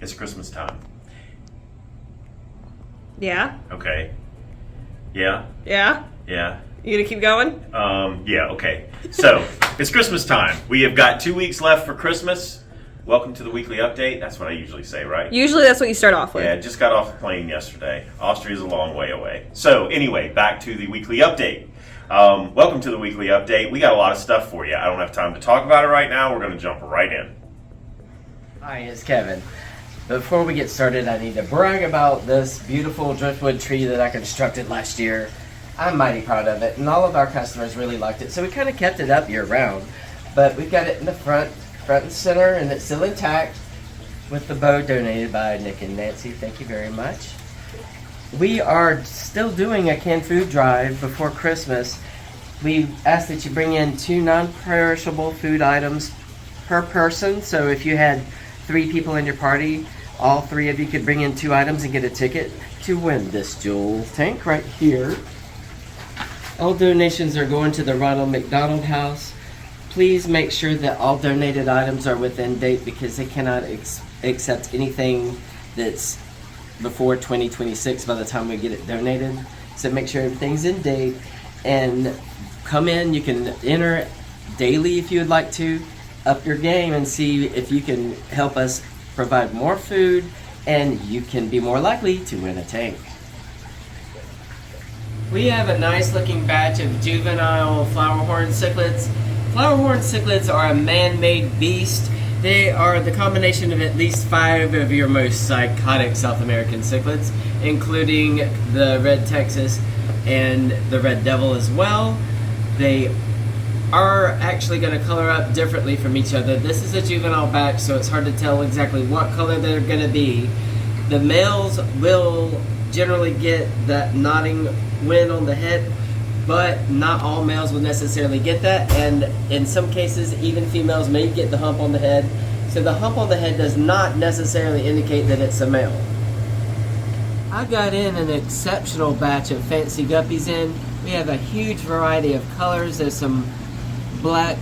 It's Christmas time. Yeah? Okay. Yeah? Yeah? Yeah? You gonna keep going? Yeah, okay. So, it's Christmas time. We have got 2 weeks left for Christmas. Welcome to the weekly update. That's what I usually say, right? Usually that's what you start off with. Yeah, just got off the plane yesterday. Austria's a long way away. So, anyway, back to the weekly update. Welcome to the weekly update. We got a lot of stuff for you. I don't have time to talk about it right now. We're going to jump right in. Hi, it's Kevin. Before we get started, I need to brag about this beautiful driftwood tree that I constructed last year. I'm mighty proud of it, and all of our customers really liked it, so we kind of kept it up year round. But we've got it in the front and center, and it's still intact with the bow donated by Nick and Nancy. Thank you very much. We are still doing a canned food drive before Christmas. We ask that you bring in 2 non-perishable food items per person, so if you had 3 people in your party, all 3 of you could bring in 2 items and get a ticket to win this jewel tank right here. All donations are going to the Ronald McDonald House. Please make sure that all donated items are within date because they cannot accept anything that's before 2026 by the time we get it donated. So make sure everything's in date and come in. You can enter daily if you would like to. Up your game and see if you can help us provide more food, and you can be more likely to win a tank. We have a nice looking batch of juvenile flowerhorn cichlids. Flowerhorn cichlids are a man-made beast. They are the combination of at least 5 of your most psychotic South American cichlids, including the red Texas and the red devil as well. They are actually going to color up differently from each other. This is a juvenile batch, so it's hard to tell exactly what color they're going to be. The males will generally get that nodding wing on the head, but not all males will necessarily get that, and in some cases even females may get the hump on the head. So the hump on the head does not necessarily indicate that it's a male. I got in an exceptional batch of fancy guppies in. We have a huge variety of colors. There's some black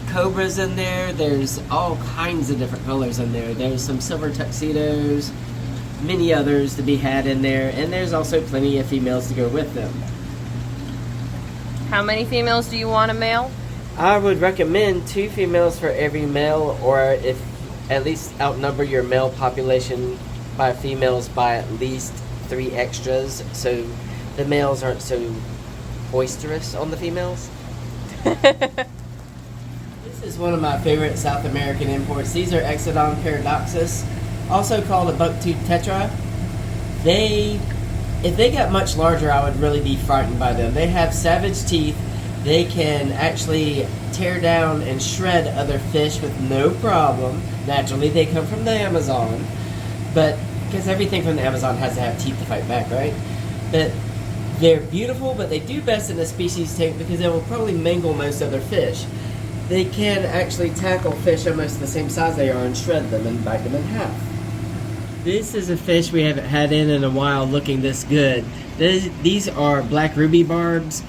cobras in there. There's all kinds of different colors in there. There's some silver tuxedos, many others to be had in there, and there's also plenty of females to go with them. How many females do you want a male? I would recommend 2 females for every male, or if at least outnumber your male population by females by at least 3 extras, so the males aren't so boisterous on the females. This is one of my favorite South American imports. These are exodon paradoxus, also called a bucktooth tetra. If they got much larger, I would really be frightened by them. They have savage teeth. They can actually tear down and shred other fish with no problem. Naturally, they come from the Amazon, but because everything from the Amazon has to have teeth to fight back, right? But they're beautiful, but they do best in a species tank because they will probably mangle most other fish. They can actually tackle fish almost the same size they are and shred them and bite them in half. This is a fish we haven't had in a while looking this good. These are black ruby barbs.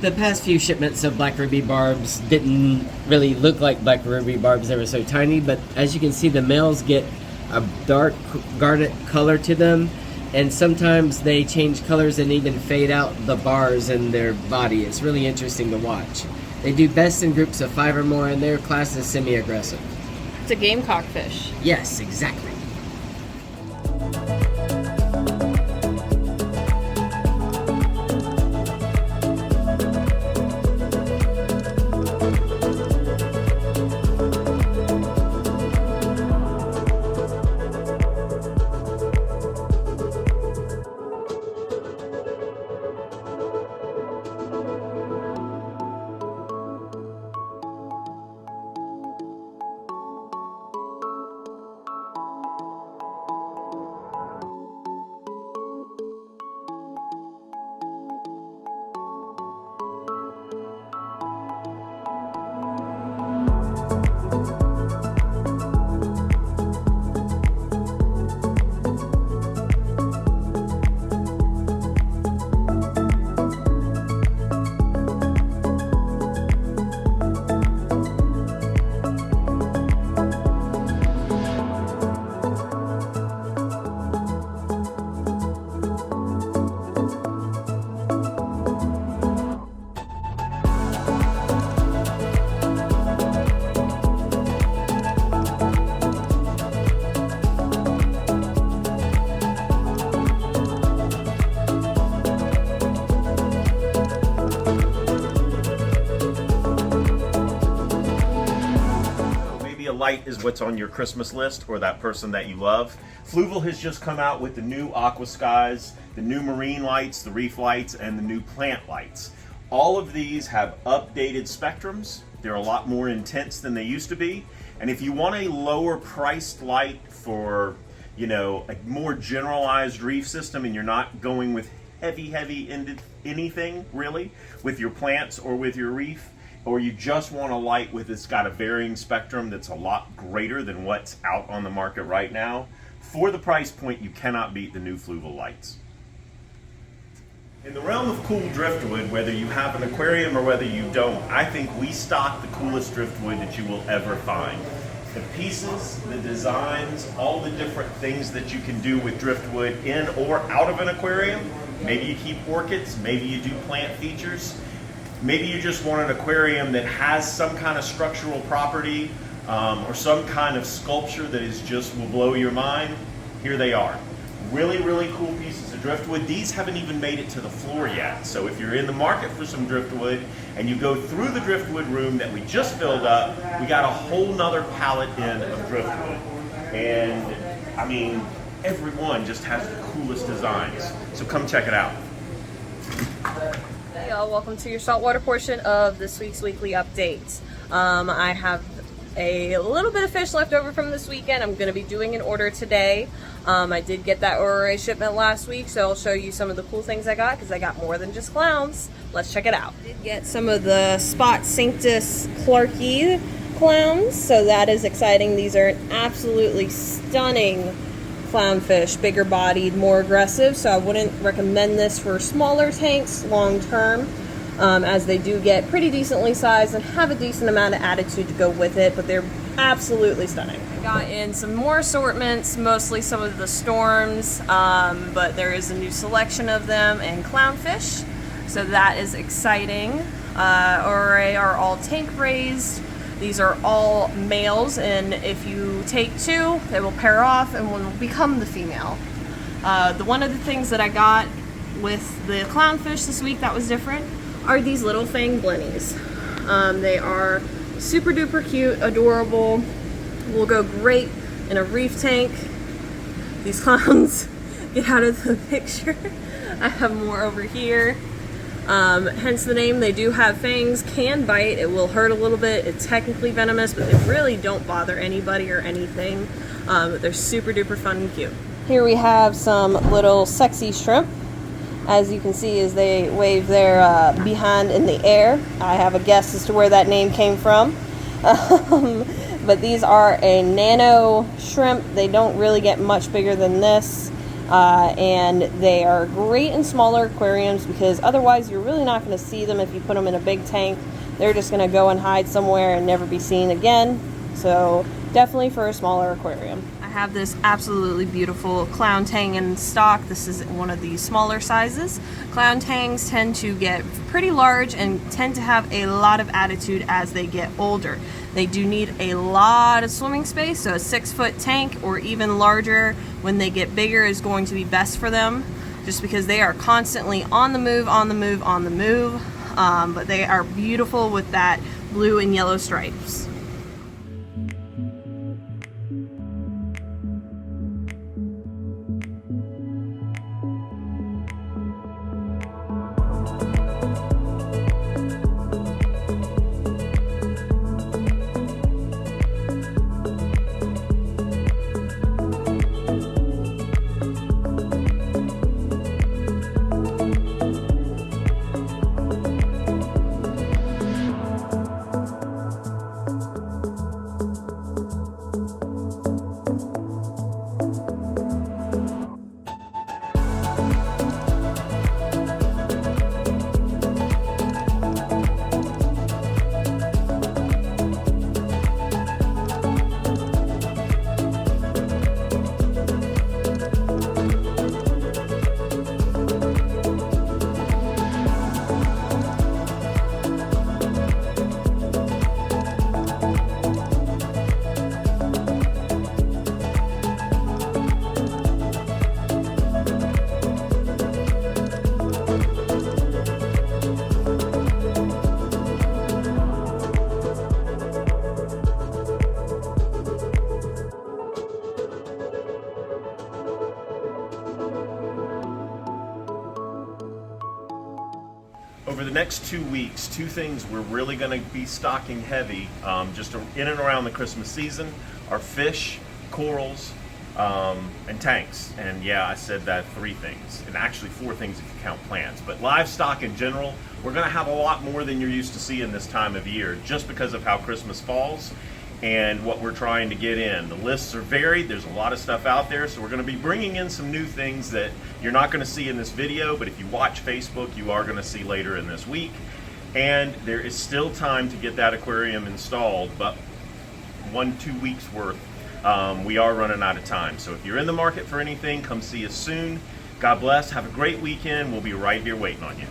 The past few shipments of black ruby barbs didn't really look like black ruby barbs. They were so tiny, but as you can see, the males get a dark garnet color to them, and sometimes they change colors and even fade out the bars in their body. It's really interesting to watch. They do best in groups of 5 or more, and their class is semi-aggressive. It's a gamecock fish. Yes, exactly. light is what's on your Christmas list or that person that you love. Fluval has just come out with the new aqua skies, the new marine lights, the reef lights, and the new plant lights. All of these have updated spectrums. They're a lot more intense than they used to be. And if you want a lower priced light for, you know, a more generalized reef system and you're not going with heavy into anything really with your plants or with your reef, or you just want a light with it's got a varying spectrum that's a lot greater than what's out on the market right now, for the price point you cannot beat the new fluval lights. In the realm of cool driftwood, whether you have an aquarium or whether you don't, I think we stock the coolest driftwood that you will ever find. The pieces, the designs, all the different things that you can do with driftwood in or out of an aquarium. Maybe you keep orchids, maybe you do plant features. Maybe you just want an aquarium that has some kind of structural property or some kind of sculpture that is just will blow your mind. Here they are. Really cool pieces of driftwood. These haven't even made it to the floor yet. So if you're in the market for some driftwood and you go through the driftwood room that we just filled up, we got a whole nother palette in of driftwood. And I mean, every one just has the coolest designs. So come check it out. Hey y'all, welcome to your saltwater portion of this week's weekly update. I have a little bit of fish left over from this weekend. I'm going to be doing an order today. I did get that ORA shipment last week, so I'll show you some of the cool things I got because I got more than just clowns. Let's check it out. I did get some of the Spot Cinctus Clarkii clowns, so that is exciting. These are an absolutely stunning clownfish, bigger bodied, more aggressive, so I wouldn't recommend this for smaller tanks long term, as they do get pretty decently sized and have a decent amount of attitude to go with it, but they're absolutely stunning. I got in some more assortments, mostly some of the storms, but there is a new selection of them and clownfish, so that is exciting. ORA are all tank raised. These are all males, and if you take two, they will pair off and will become the female. One of the things that I got with the clownfish this week that was different are these little fang blennies. They are super duper cute, adorable, will go great in a reef tank. These clowns get out of the picture. I have more over here. Hence the name. They do have fangs, can bite, it will hurt a little bit, it's technically venomous, but they really don't bother anybody or anything. They're super duper fun and cute. Here we have some little sexy shrimp. As you can see as they wave their behind in the air. I have a guess as to where that name came from. But these are a nano shrimp. They don't really get much bigger than this. And they are great in smaller aquariums because otherwise you're really not going to see them if you put them in a big tank. They're just going to go and hide somewhere and never be seen again. So definitely for a smaller aquarium. I have this absolutely beautiful clown tang in stock. This is one of the smaller sizes. Clown tangs tend to get pretty large and tend to have a lot of attitude as they get older. They do need a lot of swimming space, so a 6-foot tank or even larger when they get bigger is going to be best for them, just because they are constantly on the move, but they are beautiful with that blue and yellow stripes. Over the next 2 weeks, two things we're really going to be stocking heavy just in and around the Christmas season are fish, corals, and tanks. And yeah, I said that 3 things, and actually 4 things if you count plants. But livestock in general, we're going to have a lot more than you're used to seeing this time of year just because of how Christmas falls and what we're trying to get in. The lists are varied. There's a lot of stuff out there, so we're going to be bringing in some new things that you're not going to see in this video, but if you watch Facebook, you are going to see later in this week. And there is still time to get that aquarium installed, but 1-2 weeks worth. We are running out of time. So if you're in the market for anything, come see us soon. God bless. Have a great weekend. We'll be right here waiting on you.